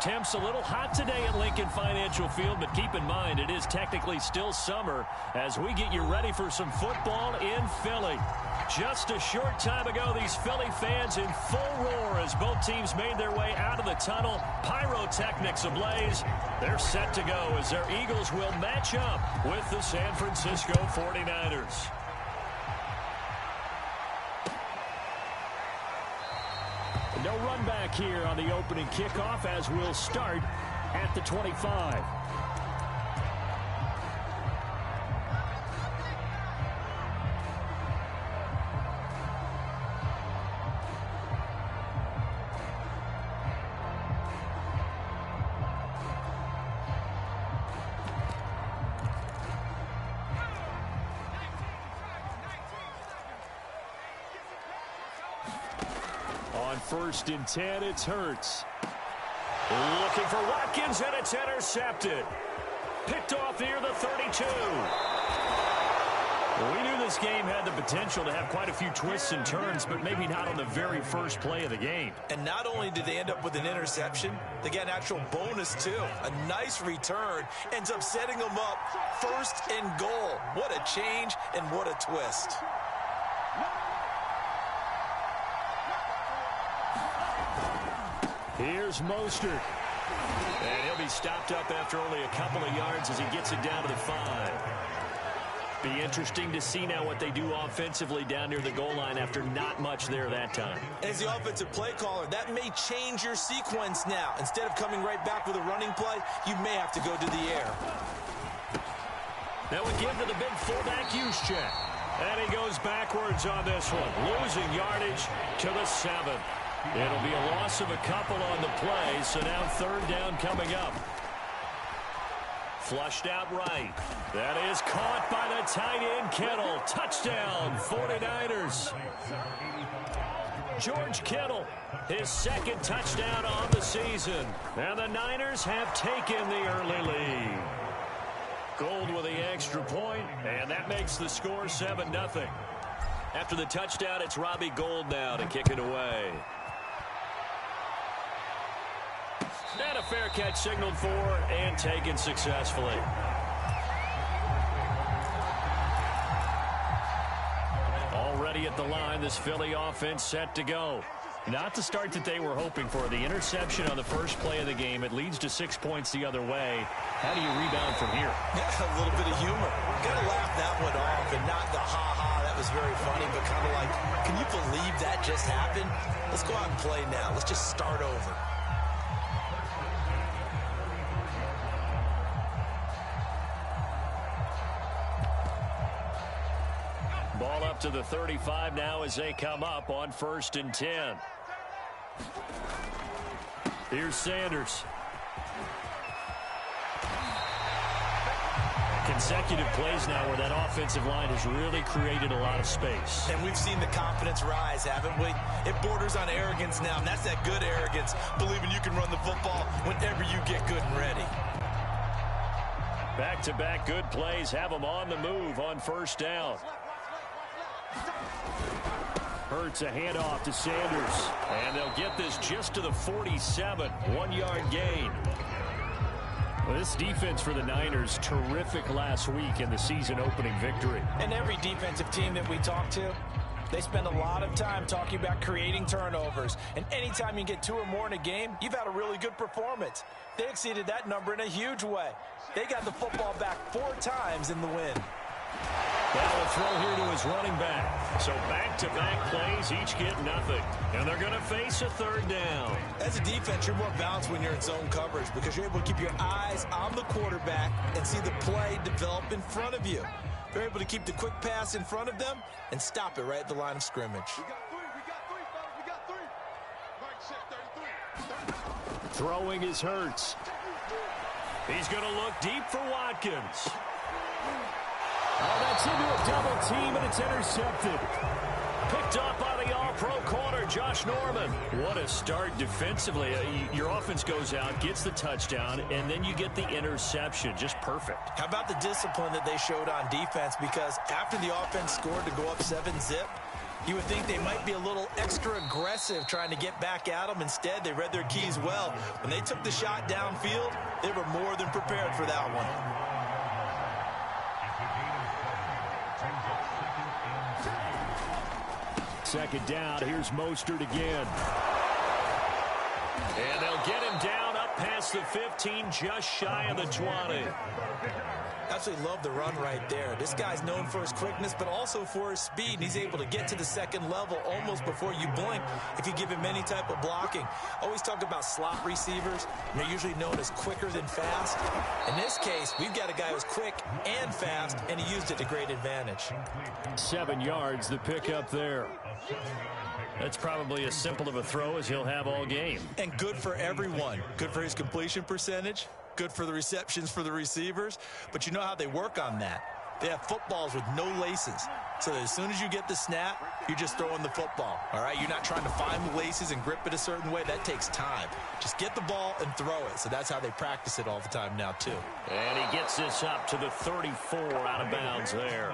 Temps a little hot today at Lincoln Financial Field, but keep in mind it is technically still summer as we get you ready for some football in Philly. Just a short time ago, these Philly fans in full roar as both teams made their way out of the tunnel. Pyrotechnics ablaze. They're set to go as their Eagles will match up with the San Francisco 49ers. No run back here on the opening kickoff as we'll start at the 25. On 1st and 10, it's Hurts. Looking for Watkins, and it's intercepted. Picked off near the 32. We knew this game had the potential to have quite a few twists and turns, but maybe not on the very first play of the game. And not only did they end up with an interception, they got an actual bonus, too. A nice return ends up setting them up 1st and goal. What a change and what a twist. Here's Mostert. And he'll be stopped up after only a couple of yards as he gets it down to the 5. Be interesting to see now what they do offensively down near the goal line after not much there that time. As the offensive play caller, that may change your sequence now. Instead of coming right back with a running play, you may have to go to the air. That would give to the big fullback use check. And he goes backwards on this one, losing yardage to the 7. It'll be a loss of a couple on the play, so now 3rd down coming up. Flushed out right. That is caught by the tight end, Kittle. Touchdown, 49ers. George Kittle, his 2nd touchdown on the season. And the Niners have taken the early lead. Gold with the extra point, and that makes the score 7-0. After the touchdown, it's Robbie Gould now to kick it away. And a fair catch signaled for and taken successfully. Already at the line, this Philly offense set to go. Not the start that they were hoping for. The interception on the first play of the game. It leads to 6 points the other way. How do you rebound from here? Yeah, a little bit of humor. Got to laugh that one off and not the ha-ha. That was very funny, but kind of like, can you believe that just happened? Let's go out and play now. Let's just start over. Ball up to the 35 now as they come up on 1st and 10. Here's Sanders. Consecutive plays now where that offensive line has really created a lot of space. And we've seen the confidence rise, haven't we? It borders on arrogance now, and that's that good arrogance, believing you can run the football whenever you get good and ready. Back-to-back good plays have them on the move on 1st down. Hurts a handoff to Sanders. And they'll get this just to the 47. 1-yard gain. Well, this defense for the Niners, terrific last week in the season-opening victory. And every defensive team that we talk to, they spend a lot of time talking about creating turnovers. And anytime you get 2 or more in a game, you've had a really good performance. They exceeded that number in a huge way. They got the football back 4 times in the win. Now a throw here to his running back. So back-to-back plays, each get nothing. And they're going to face a 3rd down. As a defense, you're more balanced when you're in zone coverage because you're able to keep your eyes on the quarterback and see the play develop in front of you. You're able to keep the quick pass in front of them and stop it right at the line of scrimmage. We got three. Mike said 33. Throwing is Hurts. He's going to look deep for Watkins. Oh, that's into a double team, and it's intercepted. Picked up by the all-pro corner, Josh Norman. What a start defensively. Your offense goes out, gets the touchdown, and then you get the interception. Just perfect. How about the discipline that they showed on defense? Because after the offense scored to go up 7-zip, You would think they might be a little extra aggressive trying to get back at them. Instead, they read their keys well. When they took the shot downfield, they were more than prepared for that one. Second down, here's Mostert again. And they'll get him down up past the 15, just shy of the 20. Absolutely love the run right there. This guy's known for his quickness, but also for his speed. And he's able to get to the second level almost before you blink if you give him any type of blocking. Always talk about slot receivers. They're usually known as quicker than fast. In this case, we've got a guy who's quick and fast, and he used it to great advantage. 7 yards, the pickup there. That's probably as simple of a throw as he'll have all game. And good for everyone. Good for his completion percentage. Good for the receptions for the receivers. But you know how they work on that. They have footballs with no laces. So that as soon as you get the snap, you're just throwing the football. All right? You're not trying to find the laces and grip it a certain way. That takes time. Just get the ball and throw it. So that's how they practice it all the time now, too. And he gets this up to the 34 out of bounds there.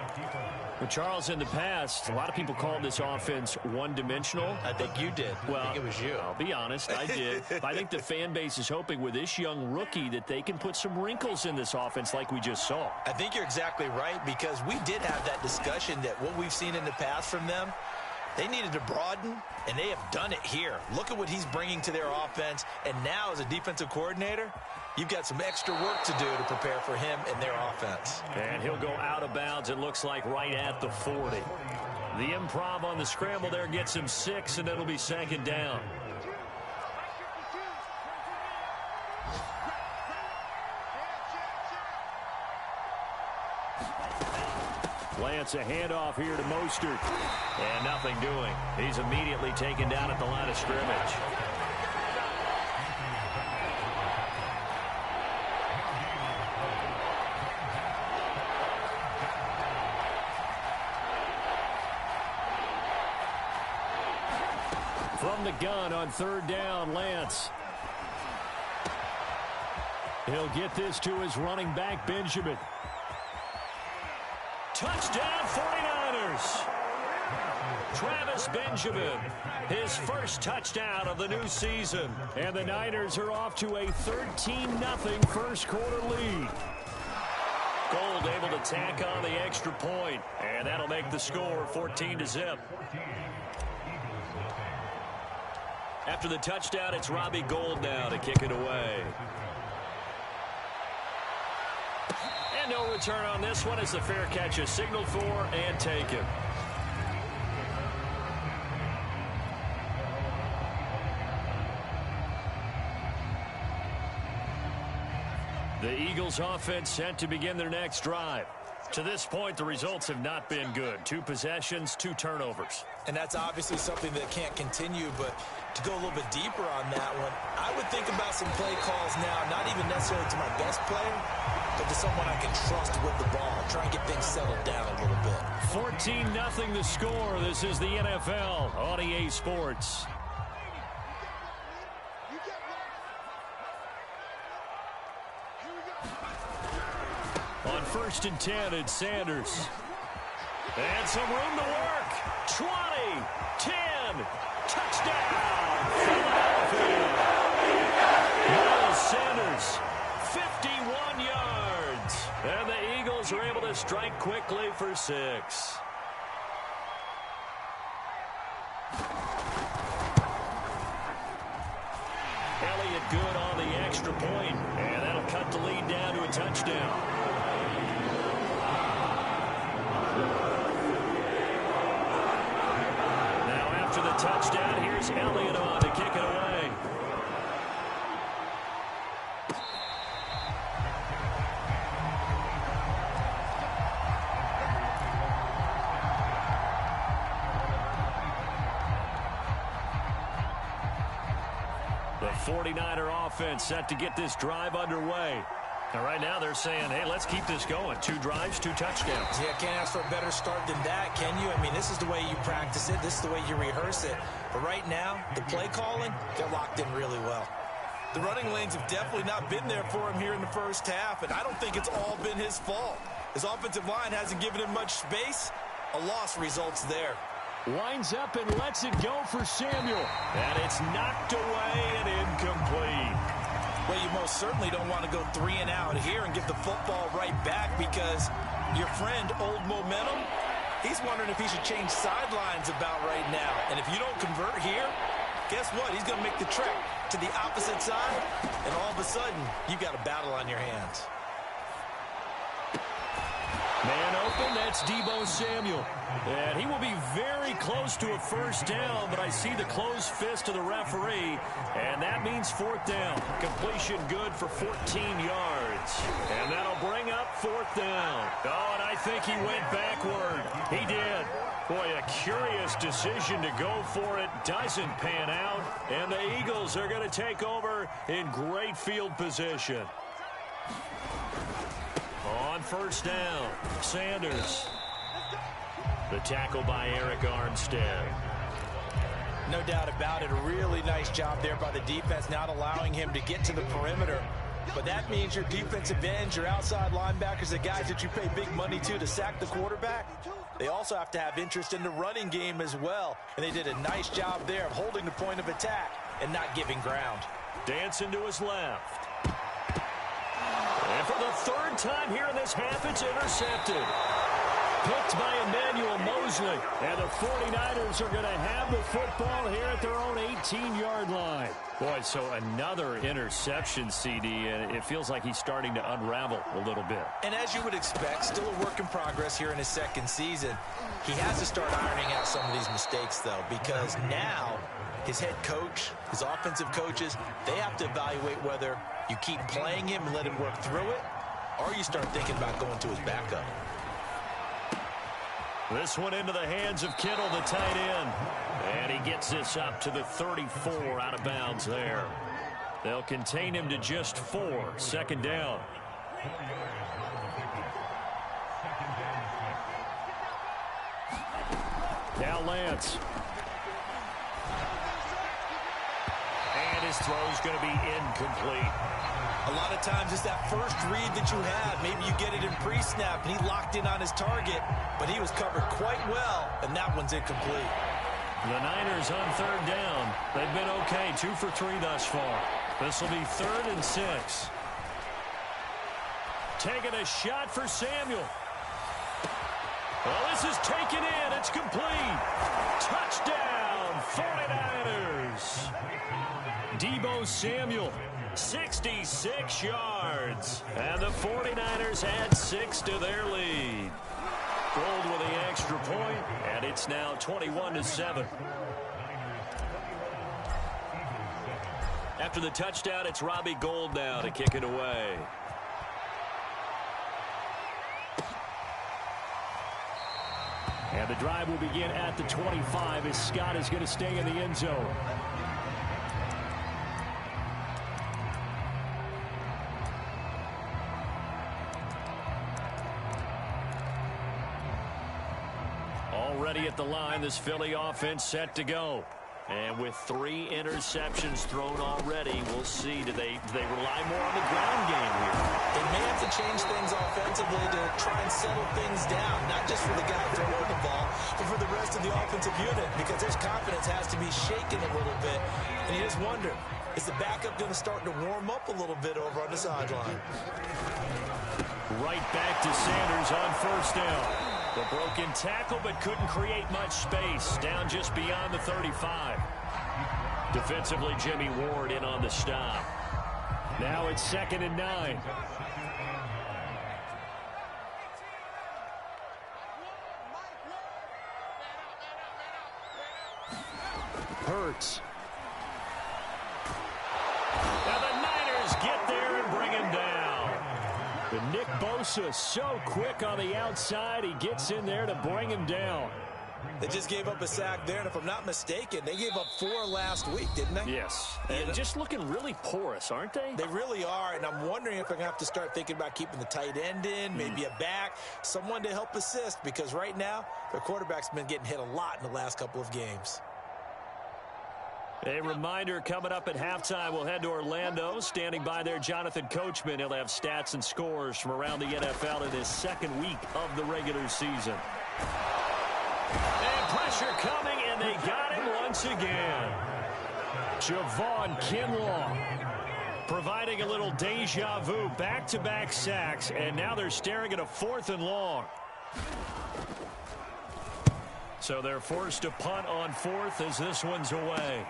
But Charles, in the past, a lot of people called this offense one-dimensional. I think you did. Well, I think it was you. I'll be honest, I did. But I think the fan base is hoping with this young rookie that they can put some wrinkles in this offense like we just saw. I think you're exactly right, because we did have that discussion that what we've seen in the past from them, they needed to broaden, and they have done it here. Look at what he's bringing to their offense, and now as a defensive coordinator, you've got some extra work to do to prepare for him and their offense. And he'll go out of bounds, it looks like, right at the 40. The improv on the scramble there gets him 6, and it'll be second down. Lance, a handoff here to Mostert. And nothing doing. He's immediately taken down at the line of scrimmage. From the gun on third down, Lance. He'll get this to his running back, Benjamin. Touchdown, 49ers. Travis Benjamin, his first touchdown of the new season. And the Niners are off to a 13-0 first quarter lead. Gold able to tack on the extra point, and that'll make the score 14-0. After the touchdown, it's Robbie Gould now to kick it away. And no return on this one as the fair catch is signaled for and taken. The Eagles offense set to begin their next drive. To this point, the results have not been good. 2 possessions, 2 turnovers. And that's obviously something that can't continue, but to go a little bit deeper on that one, I would think about some play calls now, not even necessarily to my best player, but to someone I can trust with the ball. Try and get things settled down a little bit. 14-0 the score. This is the NFL on EA Sports. On 1st and 10, it's Sanders. And some room to work. 20, 10, touchdown, Philadelphia. Miles Sanders, 51 yards. And the Eagles are able to strike quickly for 6. Elliott good on the extra point, and that'll cut the lead down to a touchdown. After the touchdown, here's Elliott on to kick it away. The 49er offense set to get this drive underway. And right now they're saying, hey, let's keep this going. 2 drives, 2 touchdowns. Yeah, can't ask for a better start than that, can you? I mean, this is the way you practice it. This is the way you rehearse it. But right now, the play calling, they're locked in really well. The running lanes have definitely not been there for him here in the first half, and I don't think it's all been his fault. His offensive line hasn't given him much space. A loss results there. Winds up and lets it go for Samuel. And it's knocked away and incomplete. Well, you most certainly don't want to go 3 and out here and give the football right back, because your friend, Old Momentum, he's wondering if he should change sidelines about right now. And if you don't convert here, guess what? He's going to make the trek to the opposite side, and all of a sudden, you've got a battle on your hands. Man open, that's Deebo Samuel. And he will be very close to a first down, but I see the closed fist of the referee, and that means 4th down. Completion good for 14 yards. And that'll bring up 4th down. Oh, and I think he went backward. He did. Boy, a curious decision to go for it. Doesn't pan out, and the Eagles are going to take over in great field position. On first down, Sanders. The tackle by Eric Armstead. No doubt about it. A really nice job there by the defense, not allowing him to get to the perimeter. But that means your defensive ends, your outside linebackers, the guys that you pay big money to sack the quarterback, they also have to have interest in the running game as well. And they did a nice job there of holding the point of attack and not giving ground. Dancing to his left. And for the 3rd time here in this half, it's intercepted. Picked by Emmanuel Mosley. And the 49ers are going to have the football here at their own 18-yard line. Boy, so another interception, CD, and it feels like he's starting to unravel a little bit. And as you would expect, still a work in progress here in his 2nd season. He has to start ironing out some of these mistakes, though, because now his head coach, his offensive coaches, they have to evaluate whether you keep playing him and let him work through it, or you start thinking about going to his backup. This one into the hands of Kittle, the tight end. And he gets this up to the 34, out of bounds there. They'll contain him to just 4. 2nd down. Now Lance. And his throw's going to be incomplete. A lot of times it's that first read that you have. Maybe you get it in pre-snap, and he locked in on his target, but he was covered quite well, and that one's incomplete. The Niners on 3rd down. They've been okay, 2 for 3 thus far. This will be 3rd and 6. Taking a shot for Samuel. Well, this is taken in. It's complete. Touchdown, 49ers. Deebo Samuel. 66 yards. And the 49ers add 6 to their lead. Gold with the extra point, and it's now 21-7. After the touchdown, it's Robbie Gould now to kick it away. And the drive will begin at the 25 as Scott is going to stay in the end zone. Already at the line, this Philly offense set to go. And with 3 interceptions thrown already, we'll see, do they rely more on the ground game here? They may have to change things offensively to try and settle things down, not just for the guy throwing the ball, but for the rest of the offensive unit, because their confidence has to be shaken a little bit. And you just wonder, is the backup going to start to warm up a little bit over on the sideline? Right back to Sanders on first down. The broken tackle, but couldn't create much space. Down just beyond the 35. Defensively, Jimmy Ward in on the stop. Now it's 2nd and 9. Hurts. Now the Niners get there and bring him down. But Nick Bosa so quick on the outside, he gets in there to bring him down. They just gave up a sack there, and if I'm not mistaken, they gave up 4 last week, didn't they? Yes. And just looking really porous, aren't they? They really are, and I'm wondering if I'm going to have to start thinking about keeping the tight end in, maybe a back, someone to help assist, because right now, their quarterback's been getting hit a lot in the last couple of games. A reminder, coming up at halftime, we'll head to Orlando. Standing by there, Jonathan Coachman. He'll have stats and scores from around the NFL in his 2nd week of the regular season. And pressure coming, and they got him once again. Javon Kinlaw providing a little deja vu, back-to-back sacks, and now they're staring at a 4th and long. So they're forced to punt on 4th as this one's away.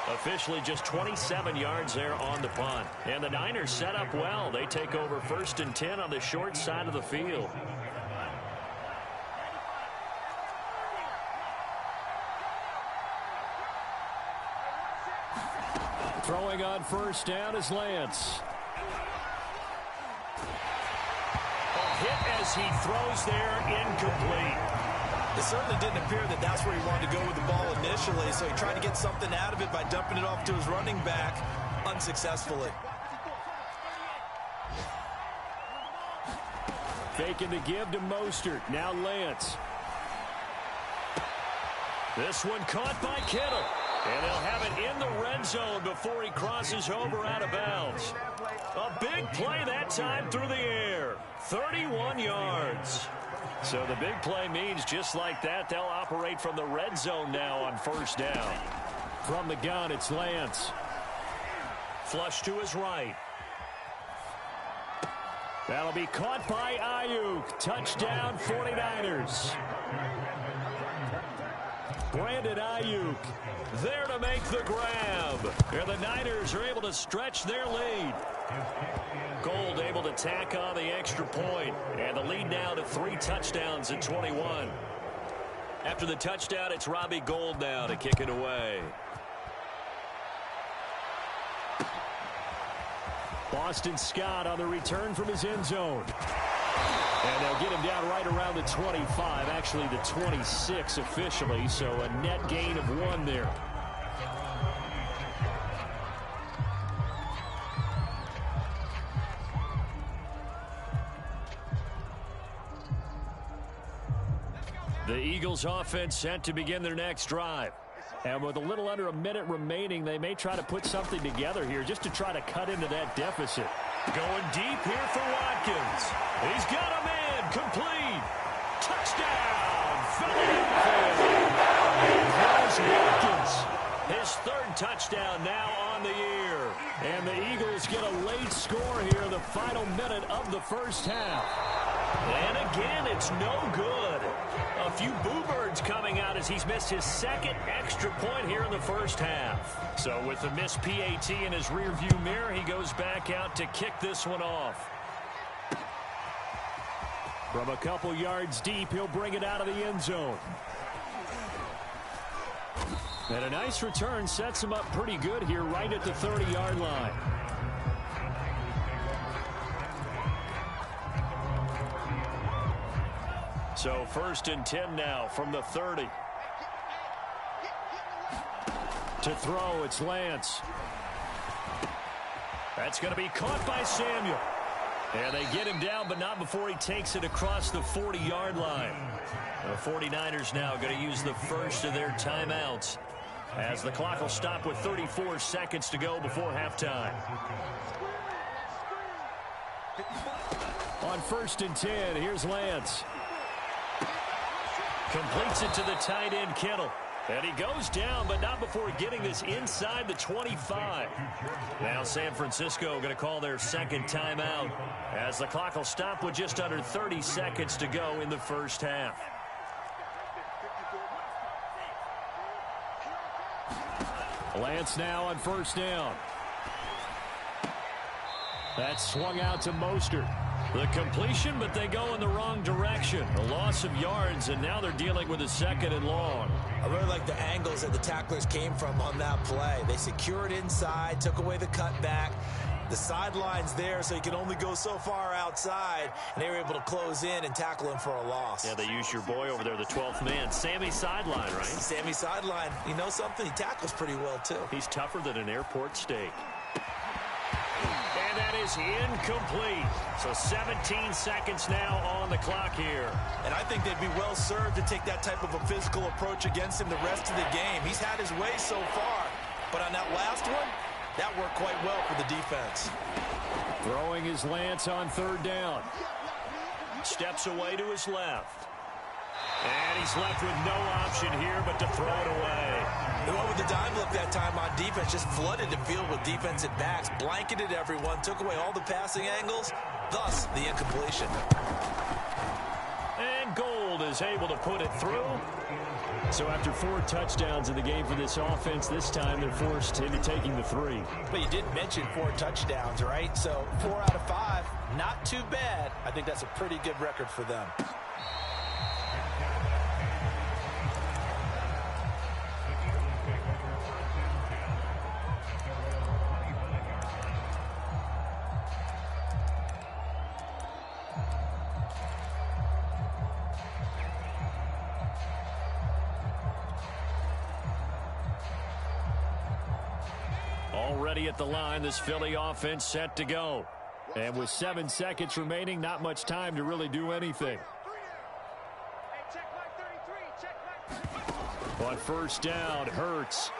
Officially just 27 yards there on the punt. And the Niners set up well. They take over 1st and 10 on the short side of the field. Throwing on 1st down is Lance. A hit as he throws there, incomplete. It certainly didn't appear that that's where he wanted to go with the ball initially, so he tried to get something out of it by dumping it off to his running back unsuccessfully. Faking the give to Mostert. Now Lance. This one caught by Kittle. And he'll have it in the red zone before he crosses over out of bounds. A big play that time through the air. 31 yards. So the big play means just like that, they'll operate from the red zone now on 1st down. From the gun, it's Lance. Flush to his right. That'll be caught by Ayuk. Touchdown 49ers. Brandon Ayuk there to make the grab. And the Niners are able to stretch their lead. Gold able to tack on the extra point. And the lead now to 3 touchdowns at 21. After the touchdown, it's Robbie Gould now to kick it away. Boston Scott on the return from his end zone. And they'll get him down right around the 25, actually the 26 officially, so a net gain of 1 there. The Eagles offense set to begin their next drive. And with a little under a minute remaining, they may try to put something together here just to try to cut into that deficit. Going deep here for Watkins. He's got a man. Complete. Touchdown. Philadelphia. Here's Watkins. His 3rd touchdown now on the year. And the Eagles get a late score here in the final minute of the 1st half. And again, it's no good. A few boo birds coming out as he's missed his 2nd extra point here in the 1st half. So with the missed PAT in his rearview mirror, he goes back out to kick this one off. From a couple yards deep, he'll bring it out of the end zone. And a nice return sets him up pretty good here right at the 30-yard line. So 1st and 10 now from the 30. To throw, it's Lance. That's going to be caught by Samuel. And they get him down, but not before he takes it across the 40-yard line. The 49ers now going to use the first of their timeouts as the clock will stop with 34 seconds to go before halftime. On 1st and 10, here's Lance. Completes it to the tight end, Kittle. And he goes down, but not before getting this inside the 25. Now San Francisco going to call their 2nd timeout as the clock will stop with just under 30 seconds to go in the 1st half. Lance now on 1st down. That's swung out to Mostert. The completion, but they go in the wrong direction. A loss of yards, and now they're dealing with a 2nd and long. I really like the angles that the tacklers came from on that play. They secured inside, took away the cutback. The sideline's there, so he can only go so far outside, and they were able to close in and tackle him for a loss. Yeah, they used your boy over there, the 12th man, Sammy Sideline, right? Sammy Sideline. You know something? He tackles pretty well, too. He's tougher than an airport steak. And that is incomplete. So 17 seconds now on the clock here. And I think they'd be well served to take that type of a physical approach against him the rest of the game. He's had his way so far, but on that last one, that worked quite well for the defense. Throwing his Lance on 3rd down. Steps away to his left. And he's left with no option here but to throw it away. The one with the dime look that time on defense just flooded the field with defensive backs, blanketed everyone, took away all the passing angles, thus the incompletion. And Gold is able to put it through. So after 4 touchdowns in the game for this offense, this time they're forced into taking the 3. But you did mention 4 touchdowns, right? So 4 out of 5, not too bad. I think that's a pretty good record for them. Already at the line, this Philly offense set to go. And with 7 seconds remaining, not much time to really do anything. On first down, Hurts.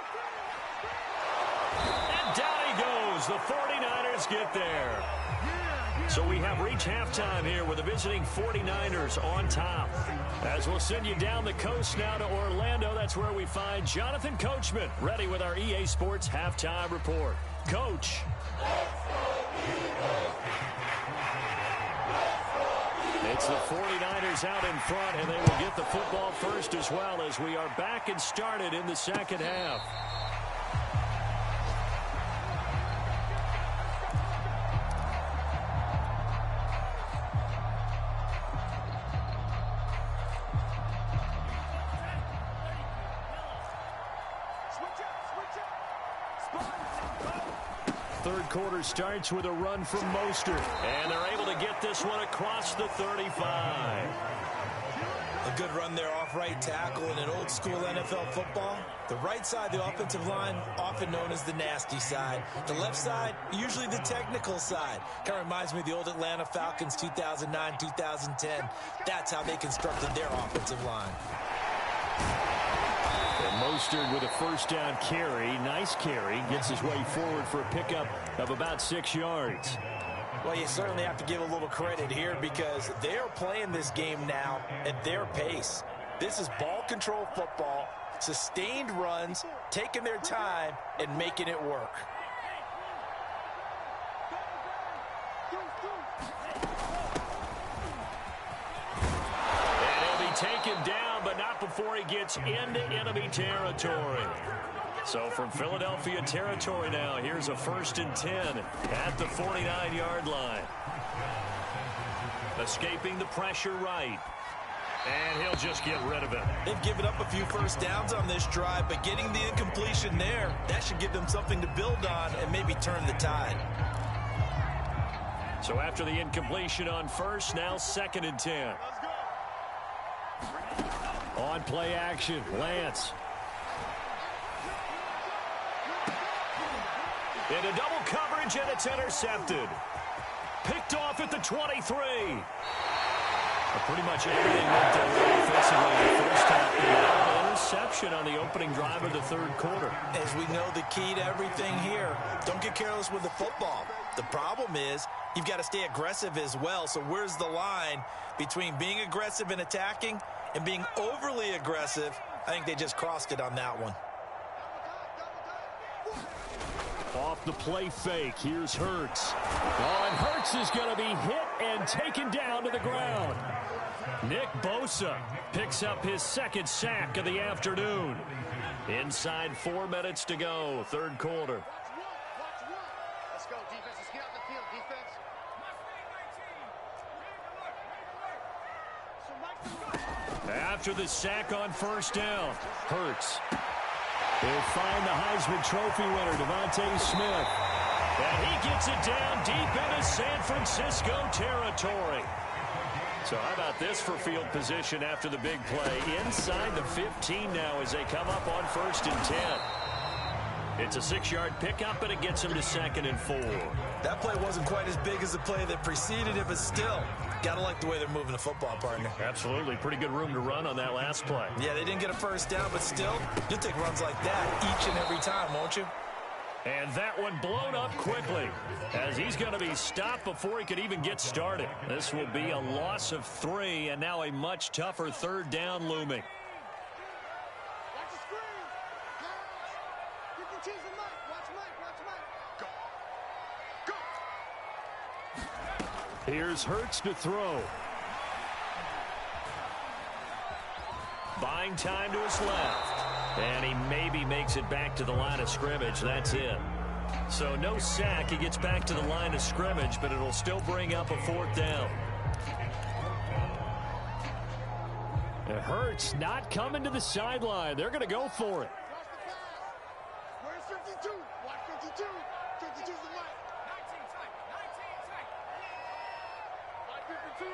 And down he goes. The 49ers get there. So we have reached halftime here with the visiting 49ers on top. As we'll send you down the coast now to Orlando, that's where we find Jonathan Coachman, ready with our EA Sports halftime report. Coach. It's the 49ers out in front, and they will get the football first as well as we are back and started in the second half. Third quarter starts with a run from Mostert, and they're able to get this one across the 35. A good run there off right tackle in an old school NFL football. The right side, the offensive line, often known as the nasty side. The left side, usually the technical side. Kind of reminds me of the old Atlanta Falcons 2009, 2010. That's how they constructed their offensive line. And Mostert with a first down carry. Nice carry. Gets his way forward for a pickup of about 6 yards. Well, you certainly have to give a little credit here because they're playing this game now at their pace. This is ball control football, sustained runs, taking their time, and making it work. And he'll be taken down, but not before he gets into enemy territory. So from Philadelphia territory now, here's a 1st and 10 at the 49-yard line. Escaping the pressure right. And he'll just get rid of it. They've given up a few first downs on this drive, but getting the incompletion there, that should give them something to build on and maybe turn the tide. So after the incompletion on first, now 2nd and 10. On play action, Lance. Into double coverage, and it's intercepted. Picked off at the 23. Pretty much everything went their way offensively in the first half. Interception on the opening drive of the 3rd quarter. As we know, the key to everything here, don't get careless with the football. The problem is you've got to stay aggressive as well. So where's the line between being aggressive and attacking and being overly aggressive? I think they just crossed it on that one. Off the play fake, here's Hurts. Oh, and Hurts is going to be hit and taken down to the ground. Nick Bosa picks up his 2nd sack of the afternoon. Inside 4 minutes to go, 3rd quarter. Let's go, defense. Let's get out the field, defense. After the sack on first down, Hurts. He'll find the Heisman Trophy winner, Devontae Smith. And he gets it down deep into San Francisco territory. So how about this for field position after the big play? Inside the 15 now as they come up on 1st and 10. It's a 6-yard pickup, and it gets him to 2nd and 4. That play wasn't quite as big as the play that preceded it, but still, gotta like the way they're moving the football, partner. Absolutely. Pretty good room to run on that last play. Yeah, they didn't get a first down, but still, you'll take runs like that each and every time, won't you? And that one blown up quickly as he's going to be stopped before he could even get started. This will be a loss of 3 and now a much tougher third down looming. Watch the screen. You can tease him, Mike. Watch Mike. Go. Here's Hurts to throw. Buying time to his left. And he maybe makes it back to the line of scrimmage. That's it. So no sack. He gets back to the line of scrimmage, but it'll still bring up a 4th down. It hurts not coming to the sideline. They're going to go for it. Where's 52? Watch 52. 52's the right. 19 tight. 19 tight. Watch 52.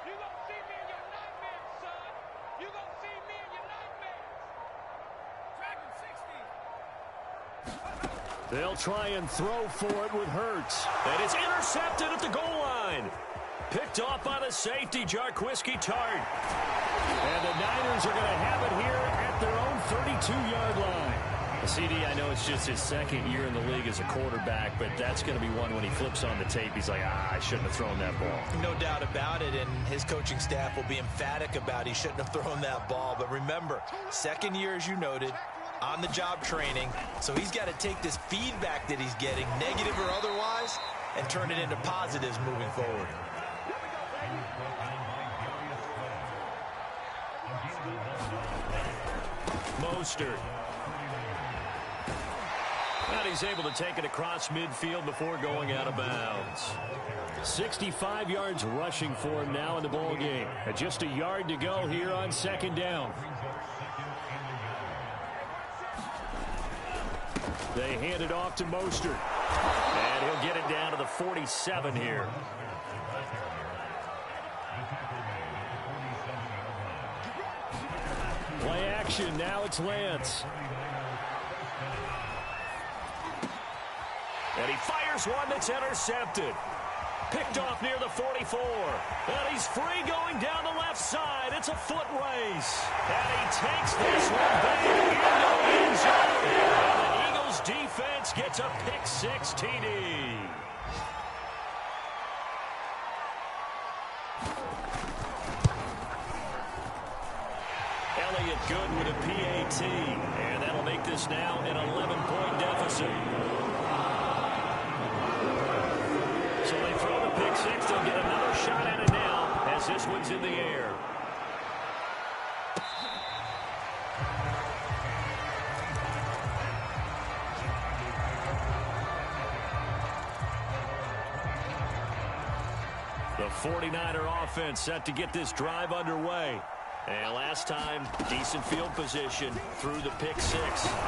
You gonna see me in your nightmares, son. You gonna see me in your nightmares. Dragon 60. They'll try and throw for it with Hurts. And it's intercepted at the goal line. Picked off by the safety, Jarquiski Tart. And the Niners are going to have it here at their own 32-yard line. CD, I know it's just his second year in the league as a quarterback, but that's going to be one when he flips on the tape. He's like, I shouldn't have thrown that ball. No doubt about it, and his coaching staff will be emphatic about he shouldn't have thrown that ball. But remember, second year, as you noted, on-the-job training, so he's got to take this feedback that he's getting, negative or otherwise, and turn it into positives moving forward. Mostert. And he's able to take it across midfield before going out of bounds. 65 yards rushing for him now in the ball game. Just a yard to go here on 2nd down. They hand it off to Mostert. And he'll get it down to the 47 here. Play action. Now it's Lance. And he fires one that's intercepted. Picked off near the 44. And he's free going down the left side. It's a foot race. And he takes this one back into the end zone. And the Eagles defense gets a pick-6 TD. Elliott good with a PAT. And that'll make this now an 11-point deficit. So they throw the pick-6. They'll get another shot at it now as this one's in the air. The 49er offense set to get this drive underway. And last time, decent field position through the pick-6.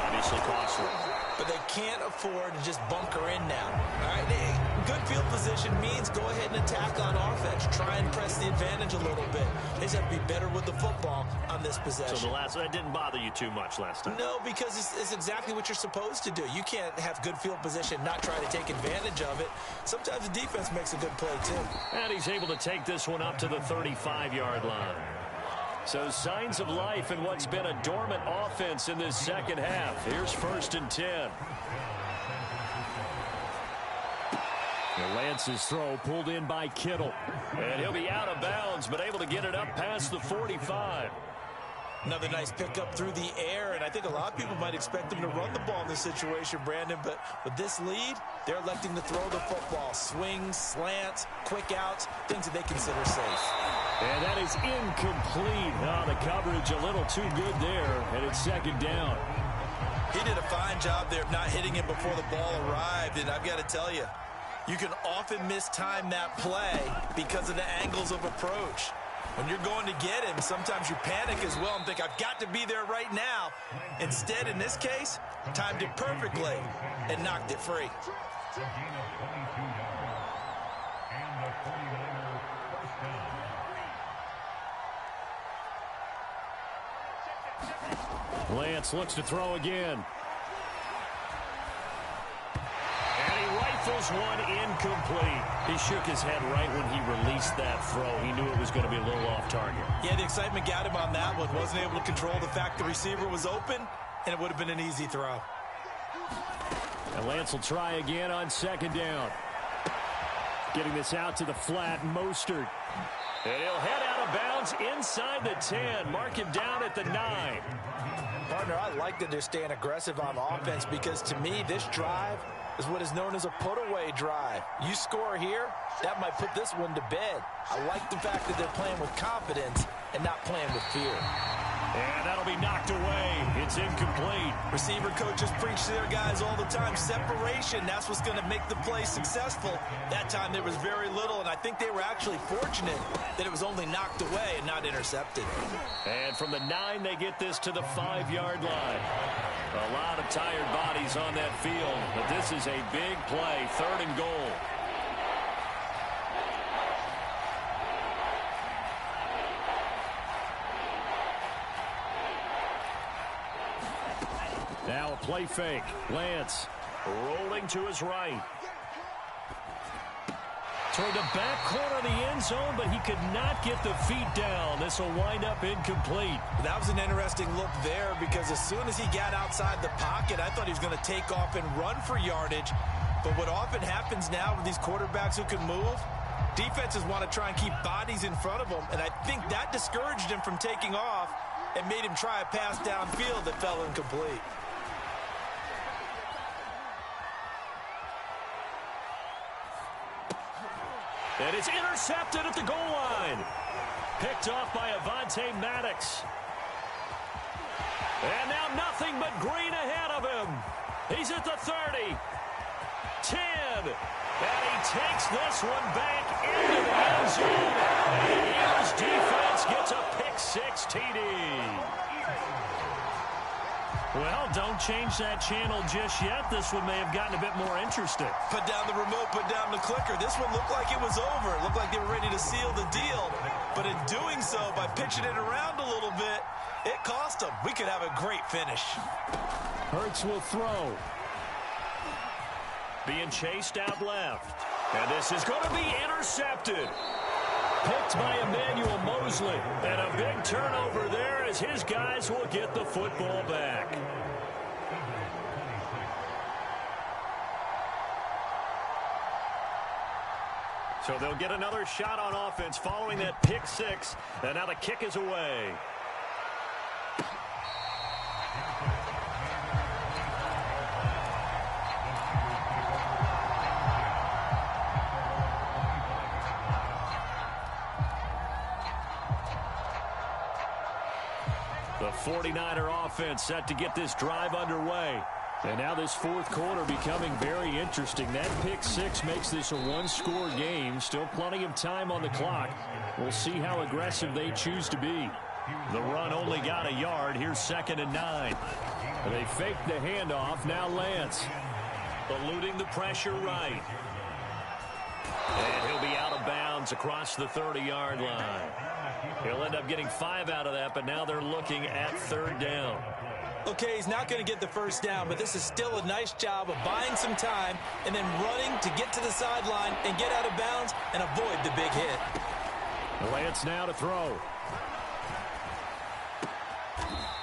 Obviously costly. But they can't afford to just bunker in now. All right, good field position means go ahead and attack on offense. Try and press the advantage a little bit. They just have to be better with the football on this possession. So that didn't bother you too much last time? No, because it's exactly what you're supposed to do. You can't have good field position, not try to take advantage of it. Sometimes the defense makes a good play, too. And he's able to take this one up to the 35-yard line. So signs of life in what's been a dormant offense in this second half. Here's 1st and 10. Lance's throw pulled in by Kittle. And he'll be out of bounds, but able to get it up past the 45. Another nice pickup through the air, and I think a lot of people might expect him to run the ball in this situation, Brandon, but with this lead, they're electing to throw the football. Swings, slants, quick outs, things that they consider safe. And that is incomplete. Oh, the coverage a little too good there, and it's 2nd down. He did a fine job there of not hitting him before the ball arrived, and I've got to tell you, you can often mistime that play because of the angles of approach. When you're going to get him, sometimes you panic as well and think, I've got to be there right now. Instead, in this case, timed it perfectly and knocked it free. Lance looks to throw again. And he rifles one incomplete. He shook his head right when he released that throw. He knew it was going to be a little off target. Yeah, the excitement got him on that one. Wasn't able to control the fact the receiver was open, and it would have been an easy throw. And Lance will try again on second down. Getting this out to the flat, Mostert. And he'll head out of bounds inside the 10. Mark him down at the 9. Partner, I like that they're staying aggressive on offense because to me, this drive is what is known as a put-away drive. You score here, that might put this one to bed. I like the fact that they're playing with confidence and not playing with fear. And that'll be knocked away. It's incomplete. Receiver coaches preach to their guys all the time. Separation, that's what's going to make the play successful. That time there was very little, and I think they were actually fortunate that it was only knocked away and not intercepted. And from the 9, they get this to the 5-yard line. A lot of tired bodies on that field, but this is a big play, 3rd and goal. Now a play fake. Lance rolling to his right. Toward the back corner of the end zone, but he could not get the feet down. This will wind up incomplete. That was an interesting look there because as soon as he got outside the pocket, I thought he was going to take off and run for yardage. But what often happens now with these quarterbacks who can move, defenses want to try and keep bodies in front of them, and I think that discouraged him from taking off and made him try a pass downfield that fell incomplete. And it's intercepted at the goal line. Picked off by Avonte Maddox. And now nothing but green ahead of him. He's at the 30. 10. And he takes this one back into the end zone. And the Eagles defense gets a pick-6 TD. Well, don't change that channel just yet. This one may have gotten a bit more interesting. Put down the remote, put down the clicker. This one looked like it was over. It looked like they were ready to seal the deal. But in doing so, by pitching it around a little bit, it cost them. We could have a great finish. Hurts will throw. Being chased out left. And this is going to be intercepted. Picked by Emmanuel Mosley. And a big turnover there as his guys will get the football back. So they'll get another shot on offense following that pick-6. And now the kick is away. The 49er offense set to get this drive underway. And now this 4th quarter becoming very interesting. That pick-6 makes this a 1-score game. Still plenty of time on the clock. We'll see how aggressive they choose to be. The run only got a yard. Here's 2nd and 9. They fake the handoff. Now Lance eluding the pressure right. And he'll be out of bounds across the 30-yard line. He'll end up getting 5 out of that, but now they're looking at 3rd down. Okay, he's not going to get the first down, but this is still a nice job of buying some time and then running to get to the sideline and get out of bounds and avoid the big hit. Lance now to throw.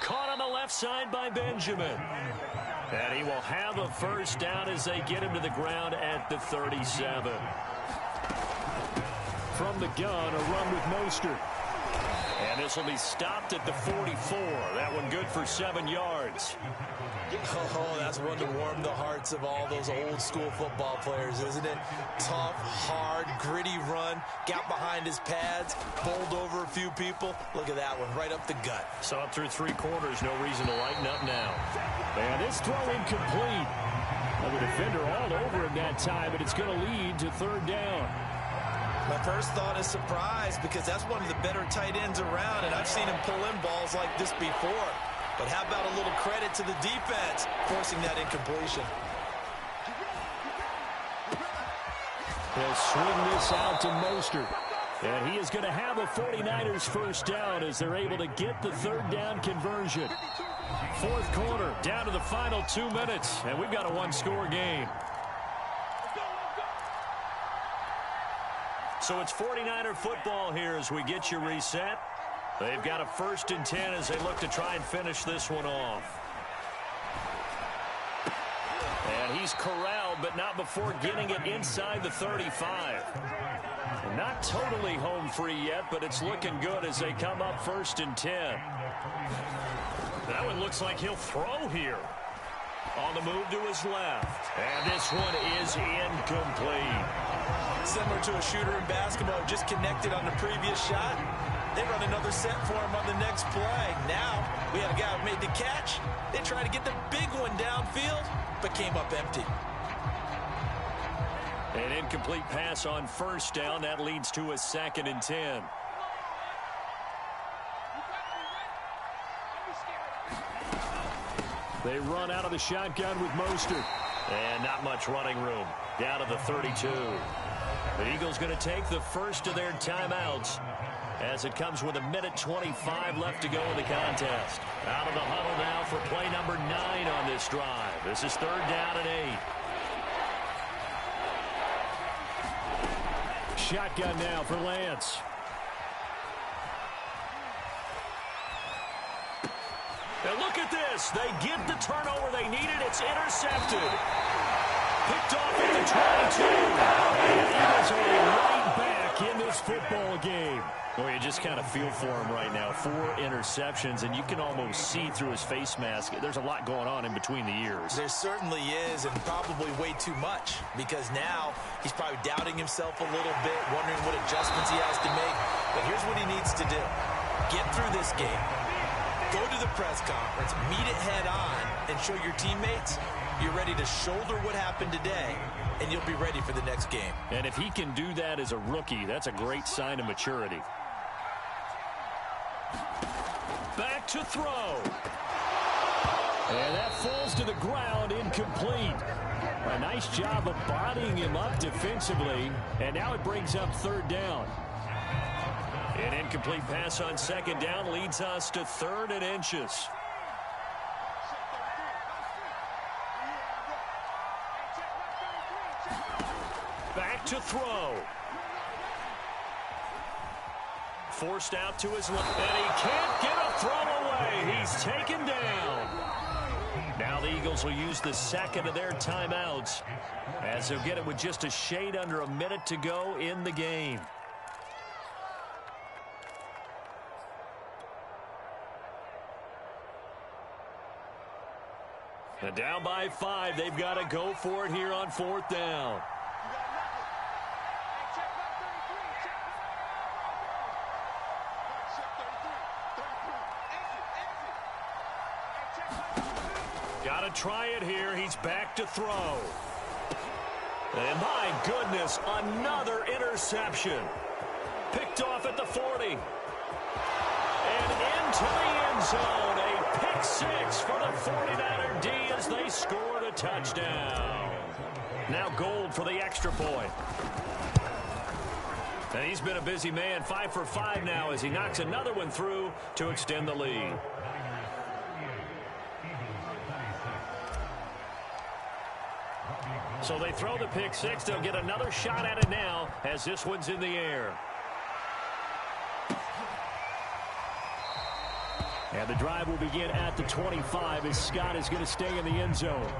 Caught on the left side by Benjamin. And he will have a first down as they get him to the ground at the 37. From the gun, a run with Mostert. And this will be stopped at the 44. That one good for 7 yards. Oh, that's one to warm the hearts of all those old school football players, isn't it? Tough, hard, gritty run. Got behind his pads, bowled over a few people. Look at that one, right up the gut. Saw it through 3 quarters. No reason to lighten up now. And this throw incomplete. The defender all over him that time, but it's going to lead to 3rd down. My first thought is surprise because that's one of the better tight ends around, and I've seen him pull in balls like this before. But how about a little credit to the defense forcing that incompletion? They'll swing this out to Mostert. And he is going to have a 49ers first down as they're able to get the 3rd down conversion. 4th quarter, down to the final 2 minutes, and we've got a 1-score game. So it's 49er football here as we get you reset. They've got a 1st and 10 as they look to try and finish this one off. And he's corralled, but not before getting it inside the 35. Not totally home free yet, but it's looking good as they come up 1st and 10. That one looks like he'll throw here. On the move to his left. And this one is incomplete. Similar to a shooter in basketball who just connected on the previous shot. They run another set for him on the next play. Now, we have a guy who made the catch. They try to get the big one downfield, but came up empty. An incomplete pass on 1st down. That leads to a 2nd and 10. They run out of the shotgun with Mostert. And not much running room. Down to the 32. The Eagles going to take the first of their timeouts as it comes with 1:25 left to go in the contest. Out of the huddle now for play number 9 on this drive. This is 3rd down and 8. Shotgun now for Lance. And look at this. They get the turnover they needed. It's intercepted. Picked off at the 22. And the Eagles are right back in this football game. Well, you just kind of feel for him right now. 4 interceptions, and you can almost see through his face mask. There's a lot going on in between the ears. There certainly is, and probably way too much, because now he's probably doubting himself a little bit, wondering what adjustments he has to make. But here's what he needs to do. Get through this game. Go to the press conference, meet it head on, and show your teammates you're ready to shoulder what happened today, and you'll be ready for the next game. And if he can do that as a rookie, that's a great sign of maturity. Back to throw. And that falls to the ground, incomplete. A nice job of bodying him up defensively, and now it brings up 3rd down. An incomplete pass on 2nd down leads us to 3rd and inches. Back to throw. Forced out to his left, and he can't get a throw away. He's taken down. Now the Eagles will use the 2nd of their timeouts as they'll get it with just a shade under a minute to go in the game. And down by 5, they've got to go for it here on 4th down. Got to try it here. He's back to throw. And my goodness, another interception. Picked off at the 40. And into the end zone. A pick 6 for the 49er D as they scored a touchdown. Now Gold for the extra point. And he's been a busy man. 5 for 5 now as he knocks another one through to extend the lead. So they throw the pick 6. They'll get another shot at it now as this one's in the air. And the drive will begin at the 25 as Scott is going to stay in the end zone.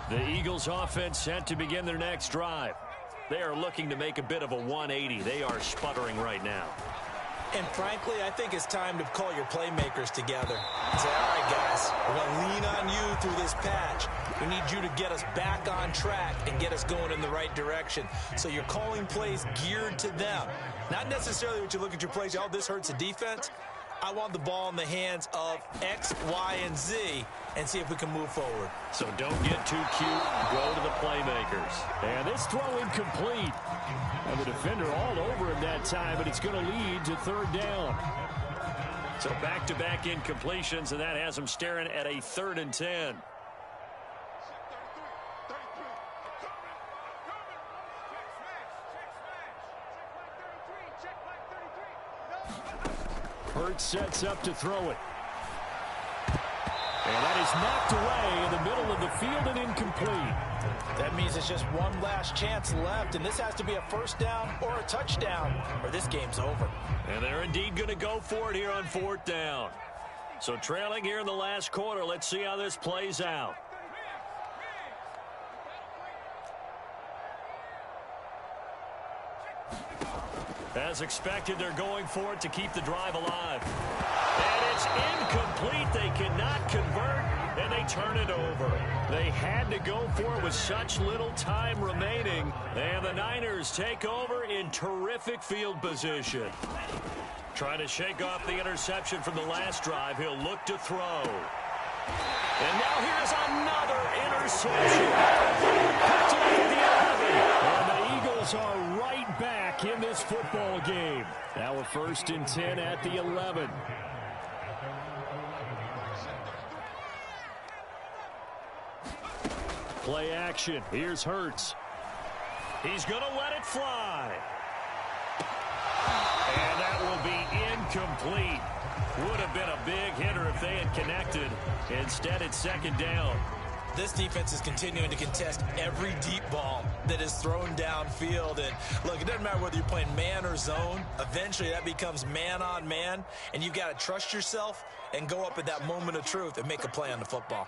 The Eagles offense set to begin their next drive. They are looking to make a bit of a 180. They are sputtering right now. And frankly, I think it's time to call your playmakers together and say, all right, guys, we're going to lean on you through this patch. We need you to get us back on track and get us going in the right direction. So you're calling plays geared to them. Not necessarily what you look at your plays, oh, this hurts the defense. I want the ball in the hands of X, Y, and Z and see if we can move forward. So don't get too cute. Go to the playmakers. And this throw incomplete. And the defender all over him that time, but it's going to lead to 3rd down. So back-to-back incompletions, and that has them staring at a 3rd and 10. Hurts sets up to throw it. And that is knocked away in the middle of the field and incomplete. That means it's just one last chance left, and this has to be a 1st down or a touchdown, or this game's over. And they're indeed going to go for it here on 4th down. So trailing here in the last quarter. Let's see how this plays out. As expected, they're going for it to keep the drive alive. And it's incomplete. They cannot convert, and they turn it over. They had to go for it with such little time remaining. And the Niners take over in terrific field position. Trying to shake off the interception from the last drive. He'll look to throw. And now here's another interception. Picked up at the 11. And the Eagles are right back in this football game. Now a 1st and 10 at the 11. Play action. Here's Hurts. He's going to let it fly. And that will be incomplete. Would have been a big hitter if they had connected. Instead, it's 2nd down. This defense is continuing to contest every deep ball that is thrown downfield. And look, it doesn't matter whether you're playing man or zone. Eventually, that becomes man on man. And you've got to trust yourself and go up at that moment of truth and make a play on the football.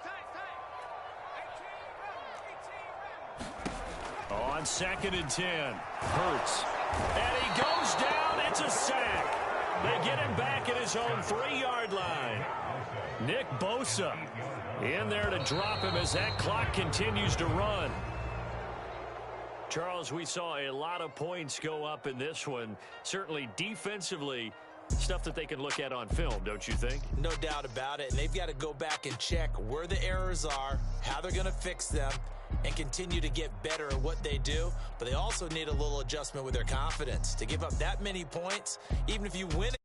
On 2nd and 10, Hurts. And he goes down. It's a sack. They get him back at his own 3-yard line. Nick Bosa in there to drop him as that clock continues to run. Charles, we saw a lot of points go up in this one. Certainly defensively, stuff that they can look at on film, don't you think? No doubt about it. And they've got to go back and check where the errors are, how they're going to fix them, and continue to get better at what they do. But they also need a little adjustment with their confidence. To give up that many points, even if you win it.